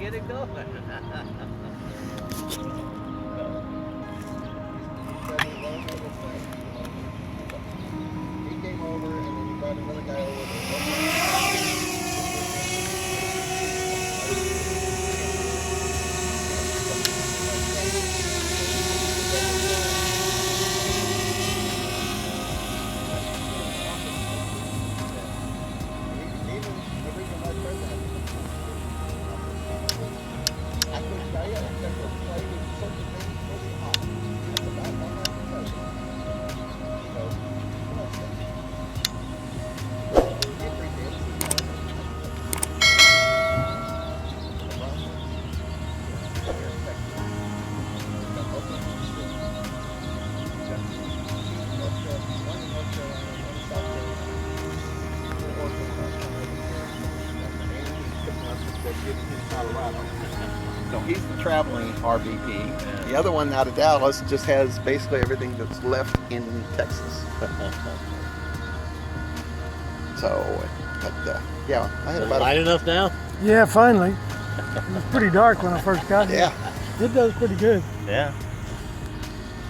get it going. He came over and then he brought another guy over. So he's the traveling RVP. Yeah. The other one out of Dallas just has basically everything that's left in Texas. So, but yeah, I had about light enough now? Yeah, finally. It was pretty dark when I first got here. yeah. It does pretty good. Yeah.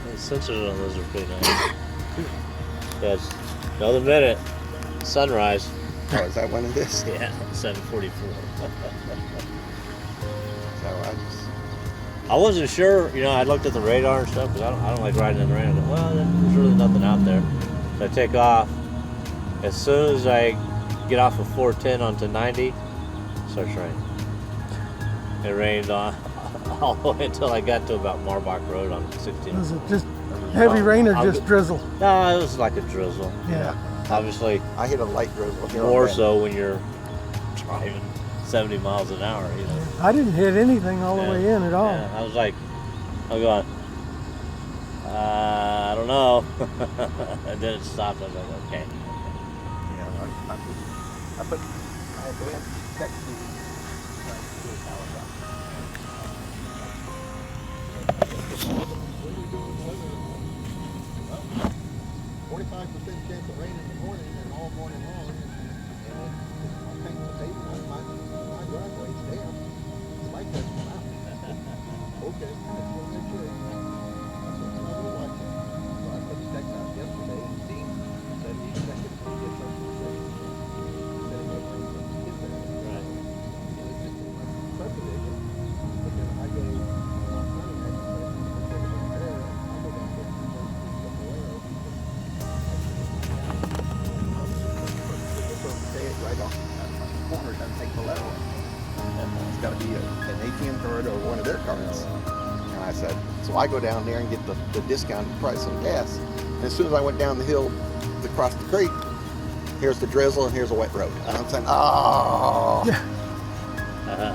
The sensors on those are pretty nice. Yes. Another minute. Sunrise. Oh, is that one of this? Yeah, 7:44. So I wasn't sure, I looked at the radar and stuff because I don't like riding in the rain. I thought, well, there's really nothing out there. So I take off. As soon as I get off of 410 onto 90, it starts raining. It rained all the way until I got to about Marbach Road on 16. Was it just heavy rain or just drizzle? No, it was like a drizzle. Yeah. Obviously, I hit a light drizzle here. more so when you're driving 70 miles an hour, I didn't hit anything all the way in at all. Yeah, I'm going, I don't know. And then it stopped. I was like, okay. Yeah, I had to text you. 45% chance of rain in the morning and all morning long, and I think the baby, my driveway's damp. The light doesn't come out. Okay, I just want to make sure. That's what I was watching. So I put the text out yesterday, and Dean said he expected to get something today. He said he wasn't going to get that. Right. It's just a subdivision, but then I go on Sunday night, I go down to right off the corner, doesn't take the letter away. It's got to be an ATM card or one of their cards. And I said, so I go down there and get the discounted price on gas. And as soon as I went down the hill to cross the creek, here's the drizzle and here's a wet road. And I'm saying, oh,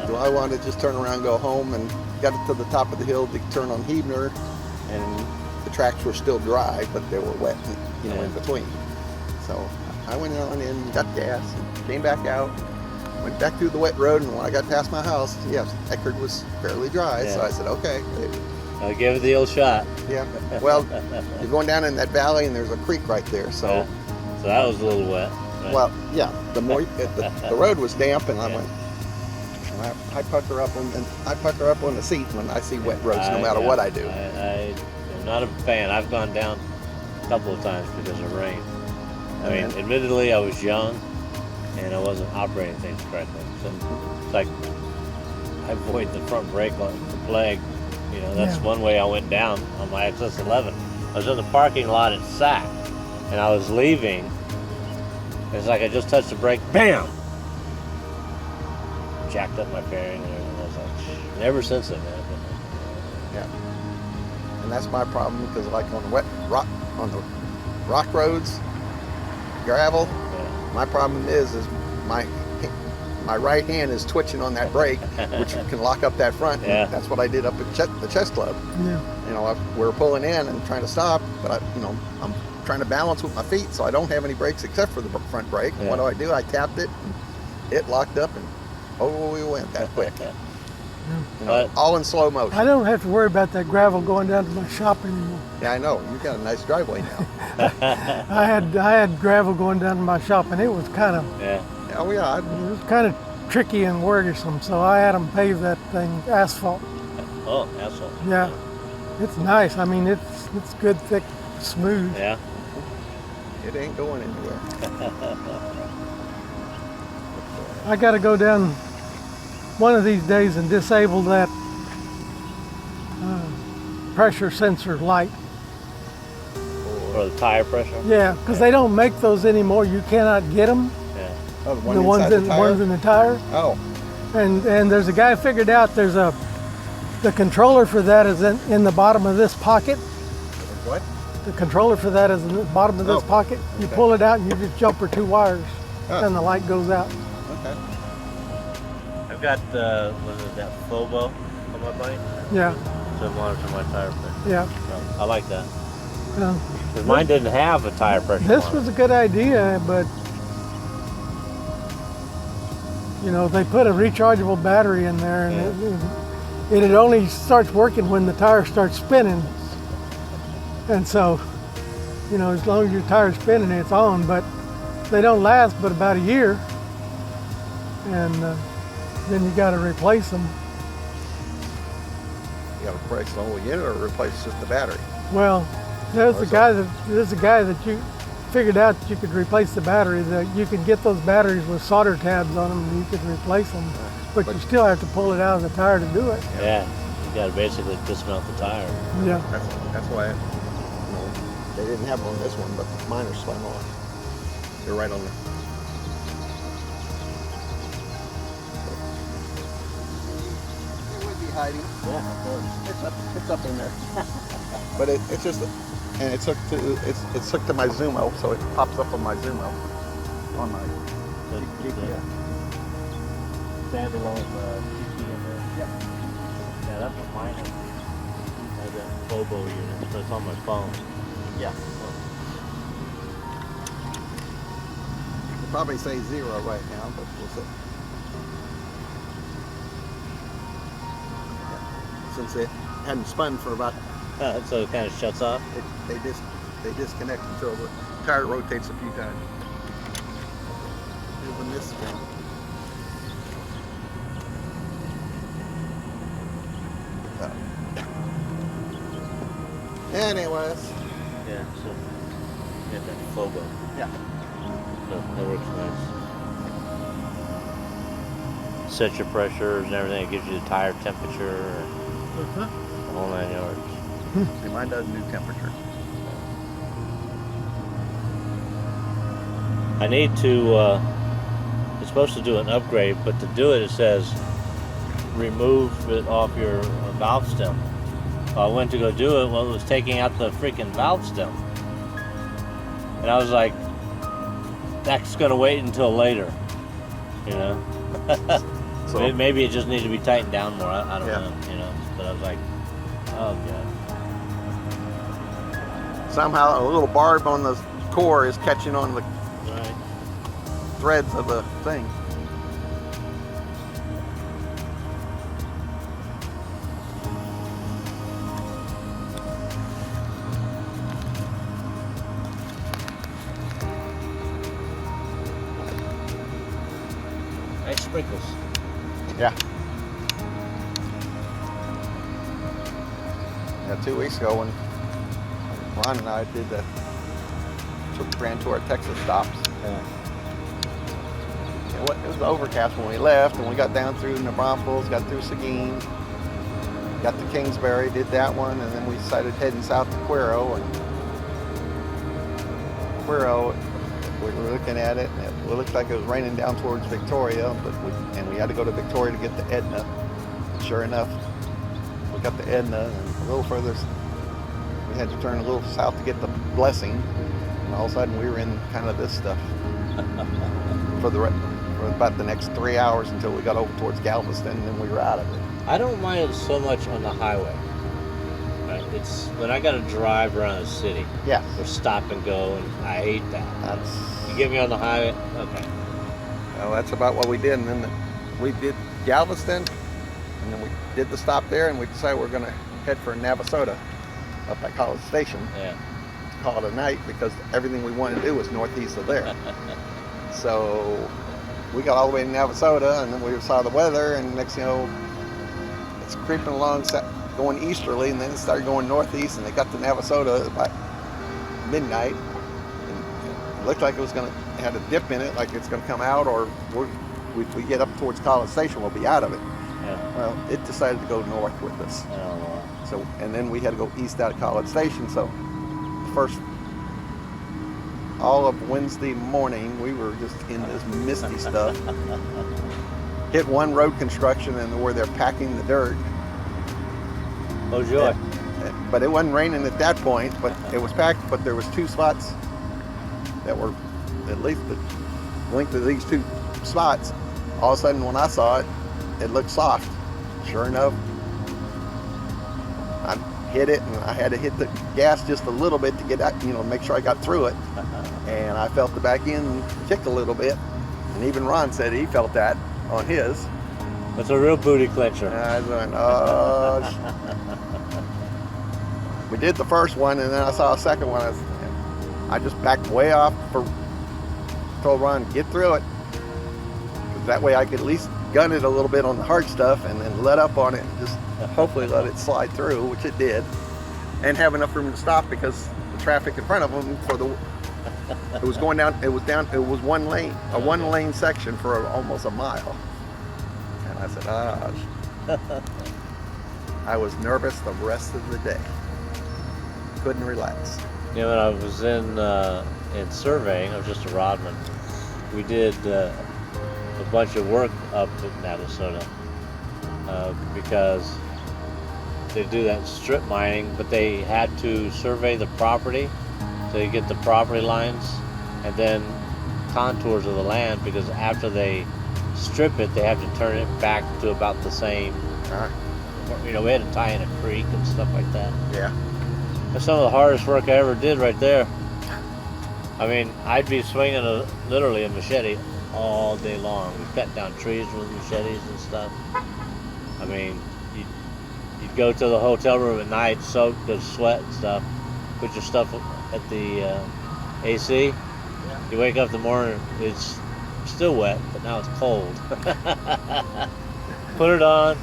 do I want to just turn around and go home? And got it to the top of the hill to turn on Hebner, and the tracks were still dry, but they were wet, in between. So I went on in, got gas, and came back out, went back through the wet road, and when I got past my house, yes, Eckerd was fairly dry, so I said, okay. I gave it the old shot. Yeah, well, you're going down in that valley, and there's a creek right there, so. So that was a little wet. Right? Well, yeah, the road was damp, and I went, I pucker up on the seat when I see wet roads, no matter what I do. I am not a fan. I've gone down a couple of times because of rain. I mean, admittedly, I was young and I wasn't operating things correctly. So it's like I avoid the front brake on the flag. That's one way I went down on my XS11. I was in the parking lot at SAC and I was leaving. It's like I just touched the brake, bam! Jacked up my bearing and everything. I was like, never since then, man. Yeah. And that's my problem, because like on the rock roads, gravel, my problem is my right hand is twitching on that brake, which can lock up that front. Yeah. That's what I did up at the chess club. Yeah. We were pulling in and trying to stop, but I'm trying to balance with my feet, so I don't have any brakes except for the front brake. And what do? I tapped it, and it locked up, and we went that quick. All in slow motion. I don't have to worry about that gravel going down to my shop anymore. Yeah, I know. You've got a nice driveway now. I had gravel going down to my shop, and it was kind of Oh yeah. it was kind of tricky and worrisome, so I had them pave that thing asphalt. Oh, asshole. Yeah, it's nice. I mean, it's good, thick, smooth. Yeah. It ain't going anywhere. I got to go down one of these days and disable that pressure sensor light. Or the tire pressure. Yeah, because they don't make those anymore. You cannot get them. Yeah. Oh, the one The ones inside in the tire? ones in the tire. Oh, And there's a guy figured out the controller for that is in the bottom of this pocket. what? The controller for that is in the bottom of this Oh, pocket. You okay. pull it out and you just jumper 2 wires, Oh. and the light goes out. Okay. I've got that Fobo on my bike. Yeah, To monitor my tire pressure. yeah. So, I like that. 'Cause mine didn't have a tire pressure This monitor. was a good idea, but you know, they put a rechargeable battery in there, and it only starts working when the tire starts spinning. And so, you know, as long as your tire's spinning, it's on. But they don't last but about a year, and then you got to replace them. You got to replace the whole unit or replace just the battery? Well, there's Or a guy that you figured out that you could replace the battery. That you can get those batteries with solder tabs on them, and you could replace them. But you still have to pull it out of the tire to do it. Yeah. You got to basically dismount the tire. Yeah. That's why they didn't have it on this one, but mine are spun on. They're right on there. It would be hiding. Yeah, of course. It's up in there. But it's just, and it's hooked to my Zumo, so it pops up on my Zumo. On my GPS. Standalone TP in there. Yep. Yeah, that's what mine is. I have that Fobo unit, so it's on my phone. Yeah. It'll probably say 0 right now, but we'll see. Yeah. Since it hadn't spun for about, So it kind of shuts off. they disconnect until the tire rotates a few times. Moving this spin. Anyways. Yeah, so you got that Fobo. Yeah. So that works nice. Set your pressures and everything. It gives you the tire temperature, the whole 9 yards. See, mine doesn't do temperature. I need to, it's supposed to do an upgrade, but to do it, it says remove it off your valve stem. I went to go do it, well, it was taking out the freaking valve stem. And I was like, that's gonna wait until later, you know? So Maybe it just needs to be tightened down more, I don't Yeah. know, you know? But I was like, oh god. somehow a little barb on the core is catching on the Right. threads of the thing. Nice sprinkles. Yeah. Yeah, 2 weeks ago when Ron and I ran to our Texas stops. Yeah. It was overcast when we left, and we got down through New Braunfels, got through Seguin, got to Kingsbury, did that one, and then we decided heading south to Cuero. And Cuero, we were looking at it, and it looked like it was raining down towards Victoria, and we had to go to Victoria to get to Edna. Sure enough, we got to Edna, and a little further, we had to turn a little south to get the Blessing, and all of a sudden we were in kind of this stuff for about the next 3 hours until we got over towards Galveston, and then we were out of it. I don't mind it so much on the highway. Right? It's when I got to drive around the city Yeah, or stop and go, and I hate that. that's You get me on the highway, okay. well, that's about what we did, and then we did Galveston, and then we did the stop there, and we decided we're going to head for Navasota up at College Station. Yeah. Call it a night because everything we wanted to do was northeast of there. So we got all the way to Navasota, and then we saw the weather, and next thing you know, it's creeping along, going easterly, and then it started going northeast, and they got to Navasota about midnight, and it looked like it was going to have a dip in it, like it's going to come out, or we get up towards College Station, we'll be out of it. Yeah. Well, it decided to go north with us. Oh, So, and then we had to go east out of College Station. So, first, all of Wednesday morning, we were just in this misty stuff. Hit one road construction, and where they're packing the dirt. oh joy. But it wasn't raining at that point. But it was packed. But there was 2 spots that were at least the length of these 2 spots. All of a sudden, when I saw it, it looked soft. Sure enough, I hit it, and I had to hit the gas just a little bit to get out, make sure I got through it. And I felt the back end kick a little bit. And even Ron said he felt that on his. That's a real booty clencher. And I was going, oh. We did the first one, and then I saw a second one. I just backed way off, told Ron, get through it. 'Cause that way I could at least gun it a little bit on the hard stuff, and then let up on it and just hopefully let it slide through, which it did, and have enough room to stop, because the traffic in front of them it was going down. It was one lane, a one-lane section for almost a mile. And I said, I was nervous the rest of the day. Couldn't relax. When I was in surveying, I was just a rodman. We did a bunch of work up in Navasota because they do that strip mining, but they had to survey the property, so you get the property lines and then contours of the land, because after they strip it, they have to turn it back to about the same. We had to tie in a creek and stuff like that. Yeah. That's some of the hardest work I ever did right there. I mean, I'd be swinging literally a machete all day long. We cut down trees with machetes and stuff. I mean, you'd go to the hotel room at night, soaked with sweat and stuff, put your stuff at the AC. Yeah. You wake up in the morning, it's still wet, but now it's cold. Put it on,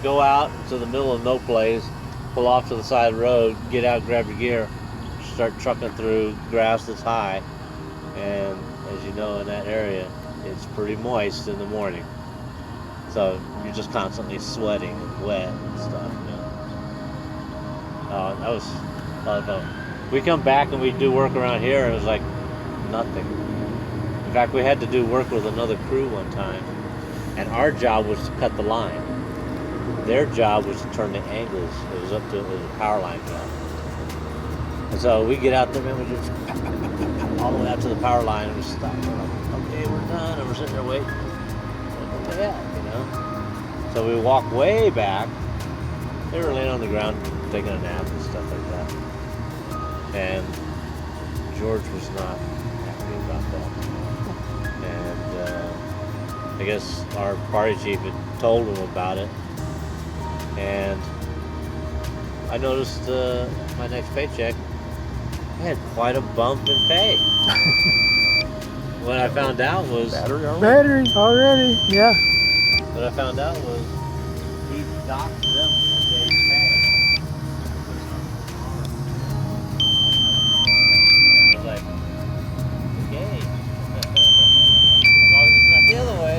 go out to the middle of no place, pull off to the side of the road, get out, grab your gear, start trucking through grass that's high. And as you know, in that area, it's pretty moist in the morning. So you're just constantly sweating and wet and stuff, that was a lot of fun. We come back and we do work around here, and it was like nothing. In fact, we had to do work with another crew one time, and our job was to cut the line. Their job was to turn the angles. It was a power line job. And so we get out there, man, we just all the way out to the power line, and we stop. We're like, okay, we're done, and we're sitting there waiting. What the heck, So we walk way back. They were laying on the ground, taking a nap and stuff like that. And George was not happy about that. And I guess our party chief had told him about it. And I noticed my next paycheck, I had quite a bump in pay. What I found out was... Battery already, yeah. What I found out was he docked them a day's pay. And I was like, okay. As long as it's not the other way.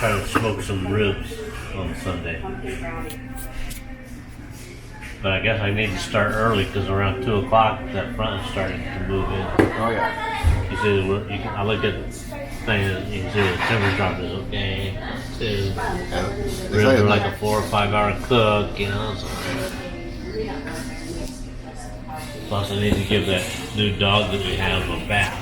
Try to smoke some ribs on Sunday. But I guess I need to start early because around 2 o'clock that front is starting to move in. Oh yeah. You see, I look at the thing and you can see the temperature drop is okay. Ribs are like a 4 or 5 hour cook, you know. So. Plus, I need to give that new dog that we have a bath.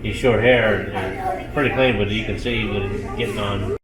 He's short hair and pretty clean, but you can see when he's getting on